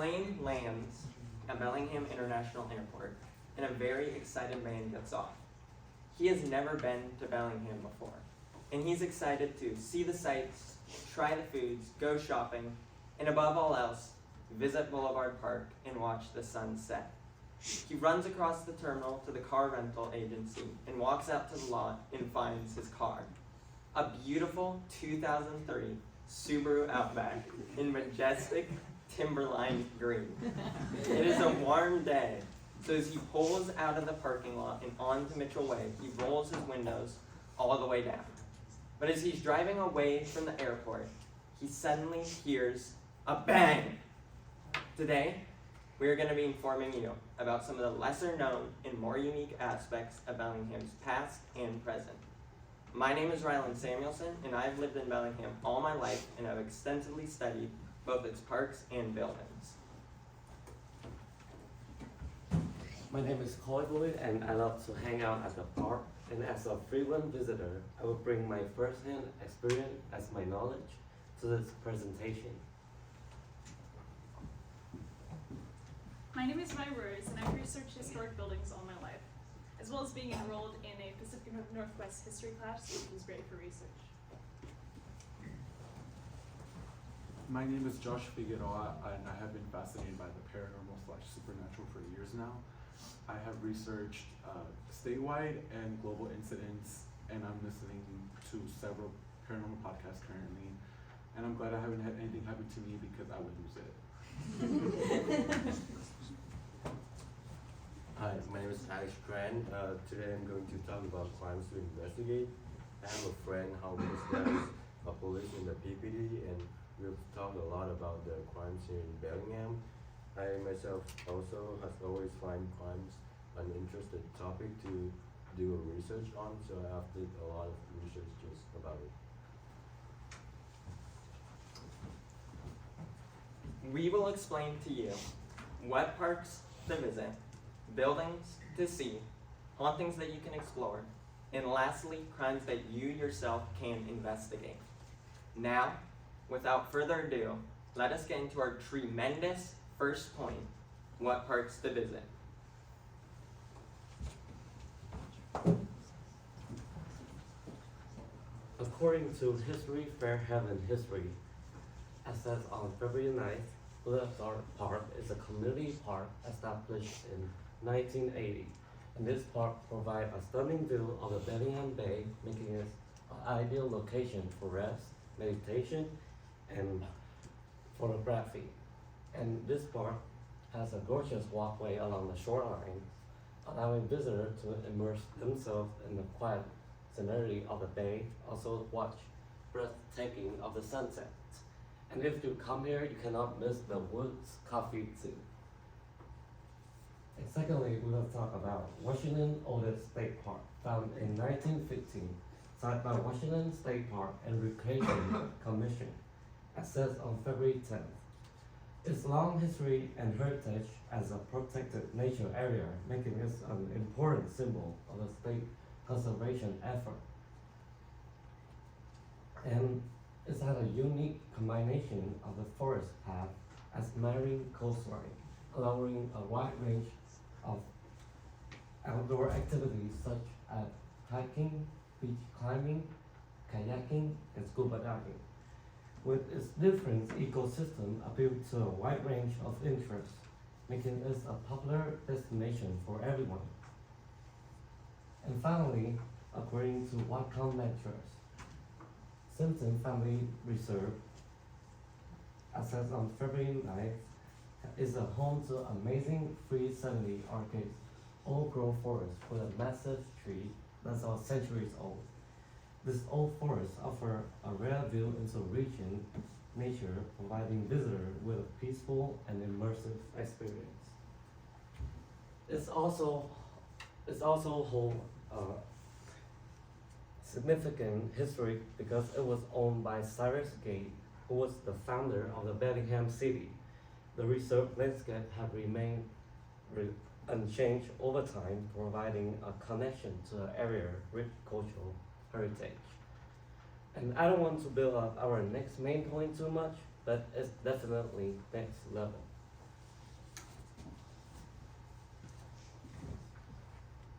plane lands at Bellingham International Airport, and a very excited man gets off. He has never been to Bellingham before, and he's excited to see the sights, try the foods, go shopping, and above all else, visit Boulevard Park and watch the sun set. He runs across the terminal to the car rental agency and walks out to the lot and finds his car. A beautiful 2003 Subaru Outback in majestic timberline green. It is a warm day, so as he pulls out of the parking lot and onto Mitchell Way, he rolls his windows all the way down. But as he's driving away from the airport, he suddenly hears a bang. Today, we are going to be informing you about some of the lesser known and more unique aspects of Bellingham's past and present. My name is Rylan Samuelson, and I've lived in Bellingham all my life and have extensively studied both its parks and buildings. My name is Coy Boyd, and I love to hang out at the park. And as a frequent visitor, I will bring my first-hand experience as my knowledge to this presentation. My name is Mai Rose, and I've researched historic buildings all my life, as well as being enrolled in a Pacific Northwest history class, which was great for research. My name is Josh Figueroa, and I have been fascinated by the paranormal/supernatural for years now. I have researched statewide and global incidents, and I'm listening to several paranormal podcasts currently. And I'm glad I haven't had anything happen to me because I would lose it. Hi, my name is Alex Tran. Today I'm going to talk about crimes to investigate. I have a friend, Howard, that is a police in the PPD, and we've talked a lot about the crimes here in Bellingham. I myself also has always find crimes an interesting topic to do a research on, so I have did a lot of research just about it. We will explain to you what parks to visit, buildings to see, hauntings that you can explore, and lastly, crimes that you yourself can investigate. Now, without further ado, let us get into our tremendous first point, what parks to visit. According to History Fairhaven History, assessed on February 9th, Boulevard Park is a community park established in 1980. And this park provides a stunning view of the Bellingham Bay, making it an ideal location for rest, meditation, and photography. And this park has a gorgeous walkway along the shoreline, allowing visitors to immerse themselves in the quiet scenery of the bay, also watch breathtaking of the sunset. And if you come here, you cannot miss the Woods Coffee Zoo. And secondly, we will talk about Washington Oldest State Park, found in 1915, sited by Washington State Park and Recreation Commission, assessed on February 10th. Its long history and heritage as a protected nature area, making it an important symbol of the state conservation effort. And it's had a unique combination of the forest path as marine coastline, allowing a wide range of outdoor activities such as hiking, beach climbing, kayaking, and scuba diving. With its different ecosystem appeal to a wide range of interests, making it a popular destination for everyone. And finally, according to Whatcom Lectures, Simpson Family Reserve, assessed on February 9th, is a home to amazing 370 arcades, old-growth forest with a massive tree that's centuries old. This old forest offers a rare view into region nature, providing visitors with a peaceful and immersive experience. It's also hold significant history because it was owned by Cyrus Gate, who was the founder of the Bellingham city. The reserve landscape have remained unchanged over time, providing a connection to the area rich cultural heritage. And I don't want to build up our next main point too much, but it's definitely next level.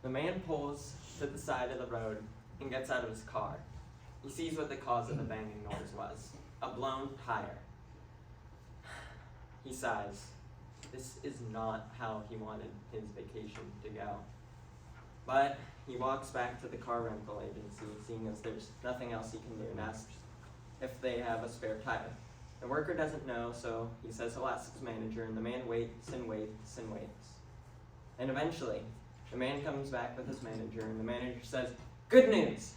The man pulls to the side of the road and gets out of his car. He sees what the cause of the banging noise was, a blown tire. He sighs. This is not how he wanted his vacation to go. But he walks back to the car rental agency, seeing as there's nothing else he can do, and asks if they have a spare tire. The worker doesn't know, so he says he'll ask his manager, and the man waits and waits and waits. And eventually, the man comes back with his manager, and the manager says, "Good news!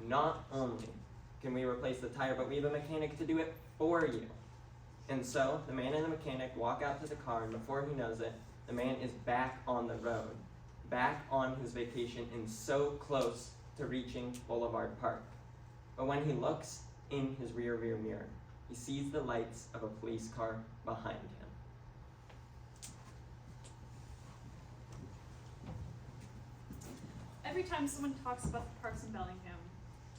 Not only can we replace the tire, but we have a mechanic to do it for you." And so, the man and the mechanic walk out to the car, and before he knows it, the man is back on the road, back on his vacation, and so close to reaching Boulevard Park. But when he looks in his rear mirror, he sees the lights of a police car behind him. Every time someone talks about the parks in Bellingham,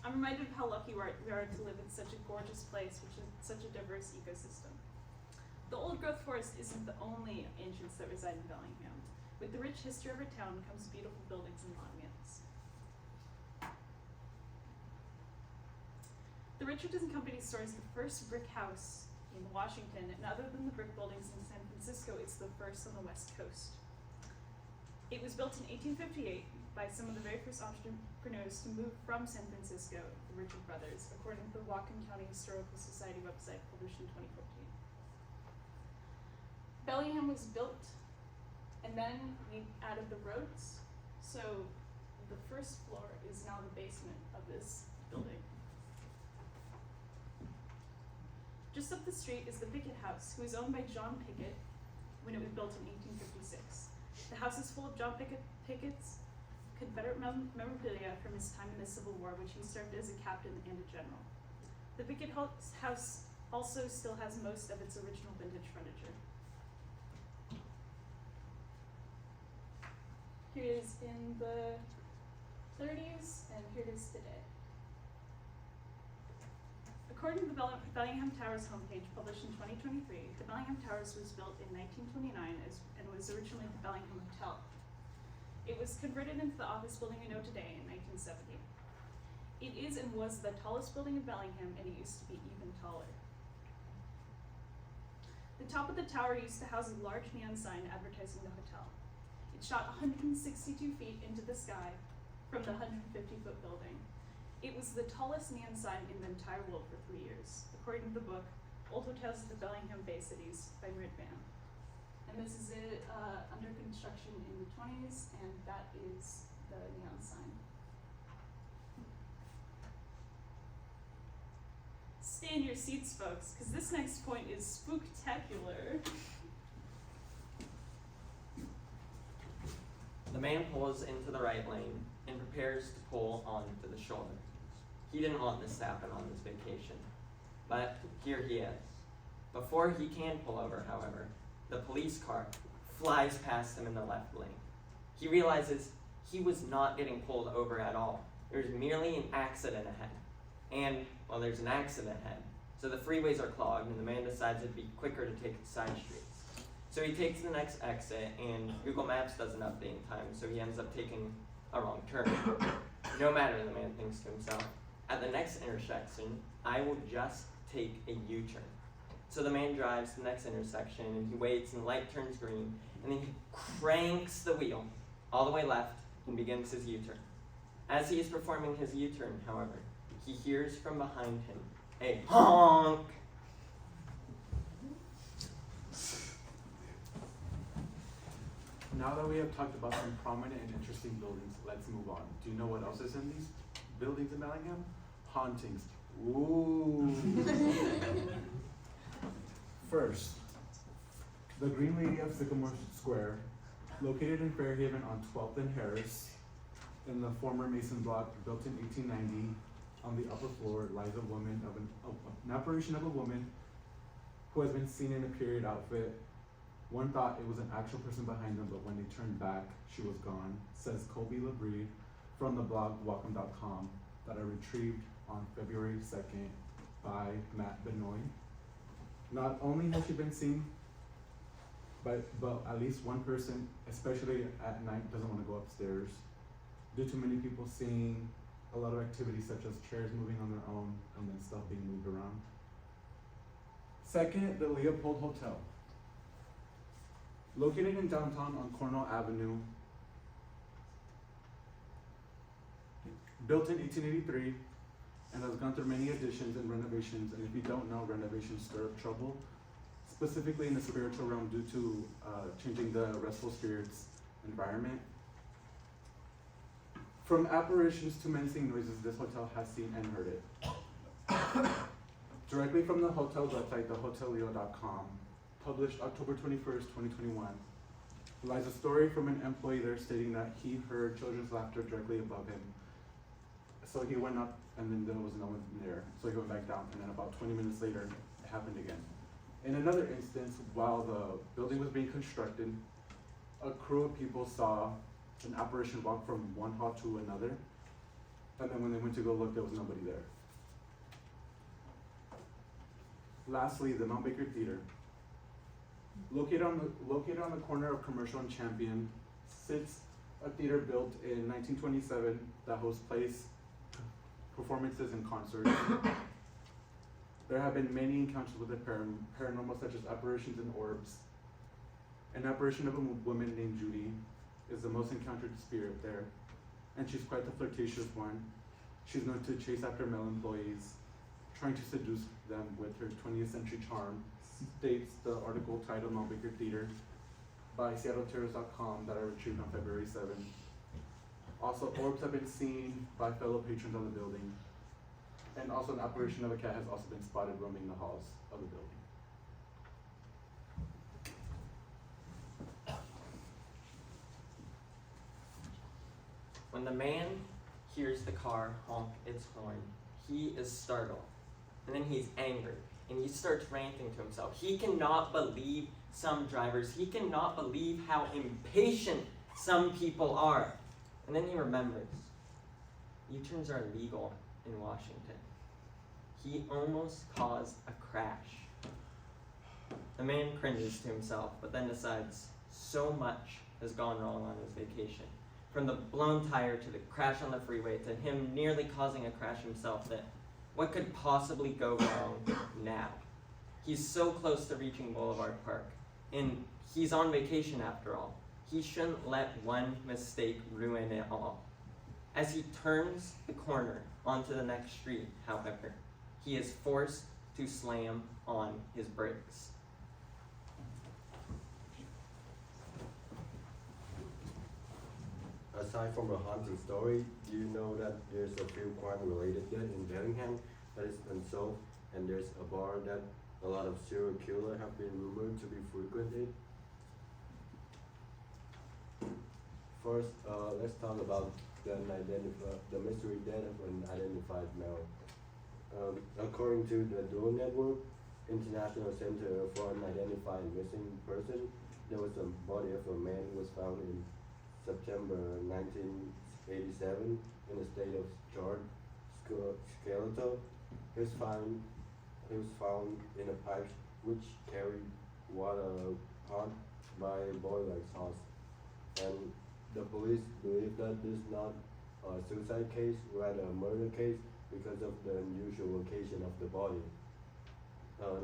I'm reminded of how lucky we are to live in such a gorgeous place, which is such a diverse ecosystem. The old growth forest isn't the only ancients that reside in Bellingham. With the rich history of our town comes beautiful buildings and monuments. The Richardson Company store is the first brick house in Washington, and other than the brick buildings in San Francisco, it's the first on the West Coast. It was built in 1858 by some of the very first entrepreneurs to move from San Francisco, the Richard brothers, according to the Whatcom County Historical Society website published in 2014. Bellingham was built, and then we added the roads, so the first floor is now the basement of this building. Just up the street is the Pickett House, who was owned by John Pickett when it was built in 1856. The house is full of John Pickett's Confederate memorabilia from his time in the Civil War, which he served as a captain and a general. The Pickett House also still has most of its original vintage furniture. Here it is in the 30s, and here it is today. According to the Bellingham Towers homepage published in 2023, the Bellingham Towers was built in 1929 and was originally the Bellingham Hotel. It was converted into the office building we know today in 1970. It is and was the tallest building in Bellingham, and it used to be even taller. The top of the tower used to house a large neon sign advertising the hotel. It shot 162 feet into the sky from the 150-foot building. It was the tallest neon sign in the entire world for 3 years, according to the book Old Hotels of the Bellingham Bay Cities by Red Van. And this is it under construction in the 20s, and that is the neon sign. Stay in your seats, folks, because this next point is spooktacular. The man pulls into the right lane and prepares to pull onto the shoulder. He didn't want this to happen on his vacation, but here he is. Before he can pull over, however, the police car flies past him in the left lane. He realizes he was not getting pulled over at all. There's merely an accident ahead. And, well, there's an accident ahead. So the freeways are clogged, and the man decides it'd be quicker to take the side streets. So he takes the next exit, and Google Maps doesn't update in time, so he ends up taking a wrong turn. No matter, the man thinks to himself, at the next intersection, I will just take a U-turn. So the man drives to the next intersection, and he waits, and the light turns green, and then he cranks the wheel all the way left and begins his U-turn. As he is performing his U-turn, however, he hears from behind him a honk. Now that we have talked about some prominent and interesting buildings, let's move on. Do you know what else is in these buildings in Bellingham? Hauntings. Ooh. First, the Green Lady of Sycamore Square, located in Fairhaven on 12th and Harris, in the former Mason block, built in 1890. On the upper floor lies a woman an apparition of a woman who has been seen in a period outfit. One thought it was an actual person behind them, but when they turned back, she was gone, says Colby LeBrie from the blog Whatcom.com that I retrieved on February 2nd by Matt Benoit. Not only has she been seen, but at least one person, especially at night, doesn't want to go upstairs due to many people seeing a lot of activities such as chairs moving on their own and then stuff being moved around. Second, the Leopold Hotel. Located in downtown on Cornell Avenue, built in 1883 and has gone through many additions and renovations, and if you don't know, renovations stir up trouble, specifically in the spiritual realm due to changing the restful spirits environment. From apparitions to menacing noises, this hotel has seen and heard it. Directly from the hotel's website, thehotelleo.com, published October 21st, 2021, lies a story from an employee there stating that he heard children's laughter directly above him. So he went up and then there was no one there. So he went back down, and then about 20 minutes later, it happened again. In another instance, while the building was being constructed, a crew of people saw an apparition walk from one hall to another, and then when they went to go look, there was nobody there. Lastly, the Mount Baker Theater. Located on the corner of Commercial and Champion, sits a theater built in 1927 that hosts plays, performances, and concerts. There have been many encounters with the paranormal, such as apparitions and orbs. An apparition of a woman named Judy is the most encountered spirit there, and she's quite the flirtatious one. She's known to chase after male employees, trying to seduce them with her 20th century charm, states the article titled Mount Baker Theater by SeattleTerrors.com that I retrieved on February 7th. Also, orbs have been seen by fellow patrons of the building, and also an apparition of a cat has also been spotted roaming the halls of the building. When the man hears the car honk its horn, he is startled, and then he's angry, and he starts ranting to himself. He cannot believe some drivers. He cannot believe how impatient some people are. And then he remembers, U-turns are illegal in Washington. He almost caused a crash. The man cringes to himself, but then decides so much has gone wrong on his vacation. From the blown tire to the crash on the freeway to him nearly causing a crash himself, that what could possibly go wrong now? He's so close to reaching Boulevard Park, and he's on vacation after all. He shouldn't let one mistake ruin it all. As he turns the corner onto the next street, however, he is forced to slam on his brakes. Aside from a haunting story, do you know that there's a few crime-related deaths in Bellingham that is unsolved, and there's a bar that a lot of serial killers have been rumored to be frequented? First, let's talk about the mystery death of an identified male. According to the Dual Network, International Center for Unidentified Missing Person, there was a body of a man who was found in September 1987 in a state of charred skeletal. He was found in a pipe which carried water hot by a boiler exhaust, and the police believe that this is not a suicide case, rather a murder case, because of the unusual location of the body.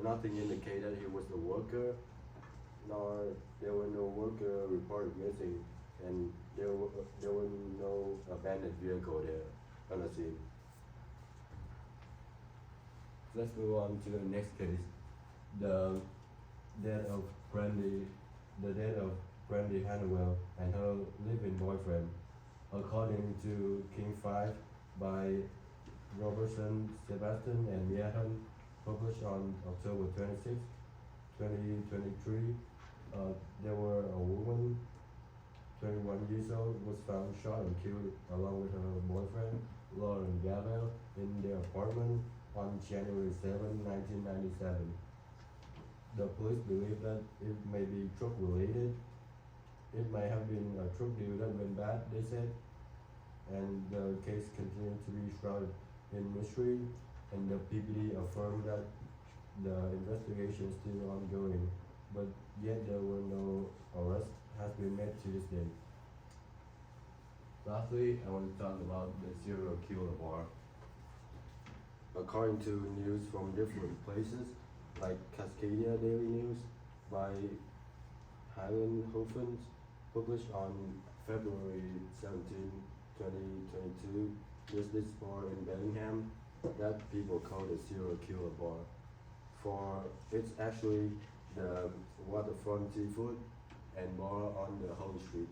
Nothing indicated he was a worker, nor there were no worker reported missing, and there were no abandoned vehicle there on the scene. Let's move on to the next case. The death of Brandy Hannawell and her live-in boyfriend. According to King 5 by Robertson, Sebastian, and Meahan, published on October 26, 2023, there were a woman, 21 years old, was found shot and killed along with her boyfriend, Lauren Gavel, in their apartment on January 7, 1997. The police believe that it may be drug related. It may have been a drug deal that went bad, they said, and the case continued to be shrouded in mystery, and the PPD affirmed that the investigation is still ongoing, but yet there were no arrests has been made to this day. Lastly, I want to talk about the serial killer bar. According to news from different places, like Cascadia Daily News by Heilenhofen, published on February 17, 2022, there's this bar in Bellingham that people call the serial killer bar. For it's actually the waterfront seafood and bar on the Holy Street.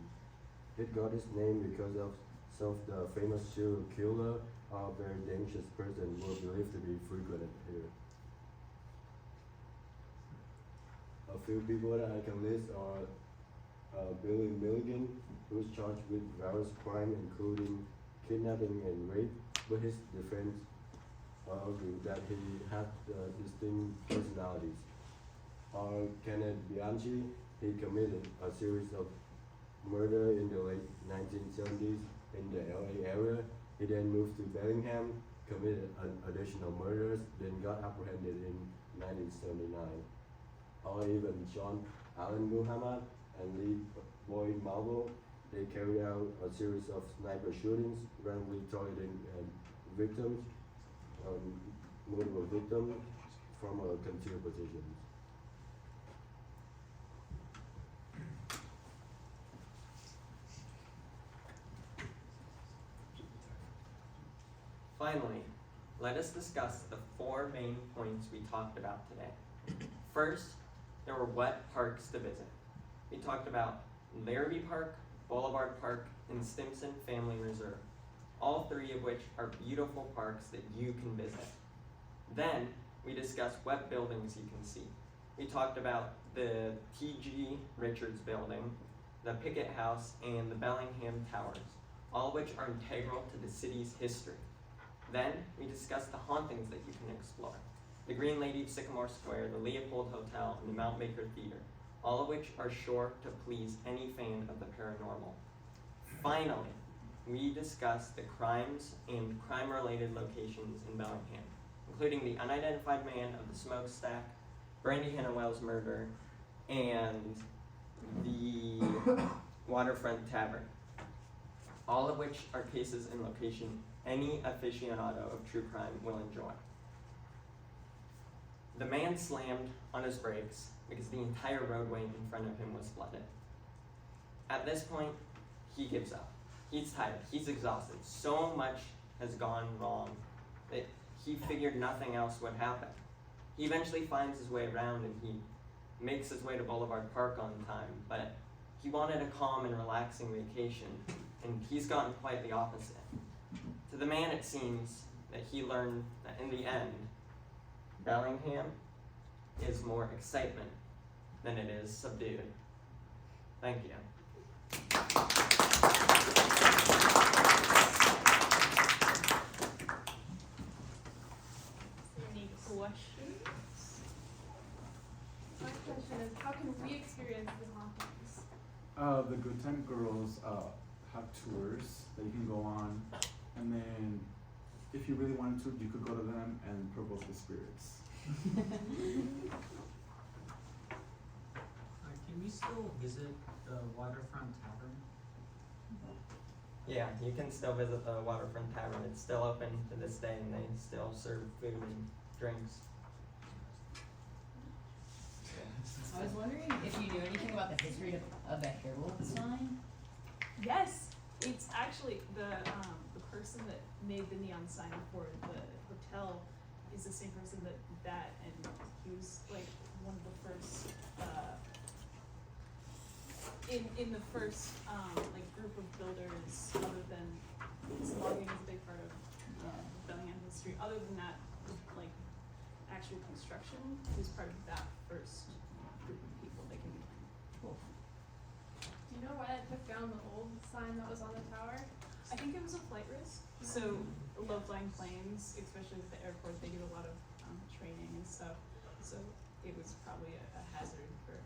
It got its name because of some of the famous serial killer or very dangerous person were believed to be frequented here. A few people that I can list are Billy Milligan, who was charged with various crimes including kidnapping and rape, but his defense argued that he had distinct personalities. Kenneth Bianchi, he committed a series of murder in the late 1970s in the LA area. He then moved to Bellingham, committed additional murders, then got apprehended in 1979. Or even John Allen Muhammad and Lee Boyd Malvo, they carried out a series of sniper shootings, randomly targeting victims, multiple victims from concealed positions. Finally, let us discuss the 4 main points we talked about today. First, there were what parks to visit. We talked about Larrabee Park, Boulevard Park, and Stimson Family Reserve, all 3 of which are beautiful parks that you can visit. Then, we discussed what buildings you can see. We talked about the T.G. Richards Building, the Pickett House, and the Bellingham Towers, all of which are integral to the city's history. Then, we discussed the hauntings that you can explore. The Green Lady of Sycamore Square, the Leopold Hotel, and the Mount Baker Theater, all of which are sure to please any fan of the paranormal. Finally, we discussed the crimes and crime-related locations in Bellingham, including the unidentified man of the smokestack, Brandy Hannawell's murder, and the Waterfront Tavern, all of which are cases and location any aficionado of true crime will enjoy. The man slammed on his brakes because the entire roadway in front of him was flooded. At this point, he gives up. He's tired, he's exhausted. So much has gone wrong that he figured nothing else would happen. He eventually finds his way around and he makes his way to Boulevard Park on time, but he wanted a calm and relaxing vacation, and he's gotten quite the opposite. To the man, it seems that he learned that in the end, Bellingham is more excitement than it is subdued. Thank you. Any questions? My question is, how can we experience the hauntings? The Good Time Girls have tours that you can go on, and then if you really wanted to, you could go to them and provoke the spirits. Can we still visit the Waterfront Tavern? Yeah, you can still visit the Waterfront Tavern. It's still open to this day, and they still serve food and drinks. I was wondering if you knew anything about the history of the Herald sign? Yes, it's actually the person that made the neon sign for the hotel is the same person that did that, and he was like one of the first in the first like group of builders, other than logging is a big part of Bellingham history. Other than that, like actual construction, he was part of that first group of people that came. Cool. Do you know why it took down the old sign that was on the tower? I think it was a flight risk. So low-flying planes, especially at the airport, they do a lot of training and stuff. So it was probably a hazard for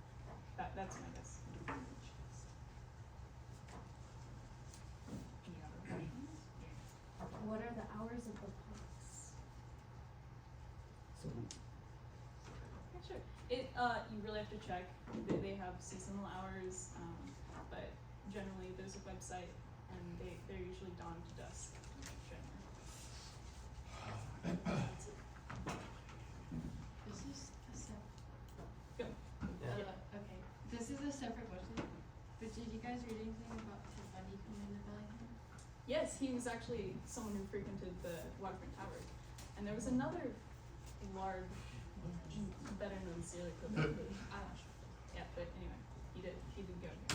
that. That's my guess. Any other questions? What are the hours of the parks? So, Yeah, sure. It you really have to check. They have seasonal hours, but generally there's a website and they're usually dawn to dusk. Generally. This is a Go. okay. This is a separate question. But did you guys read anything about Ted Bundy coming to Bellingham? Yes, he was actually someone who frequented the Waterfront Tower, and there was another large, better known serial killer. Yeah, but anyway, he did go here.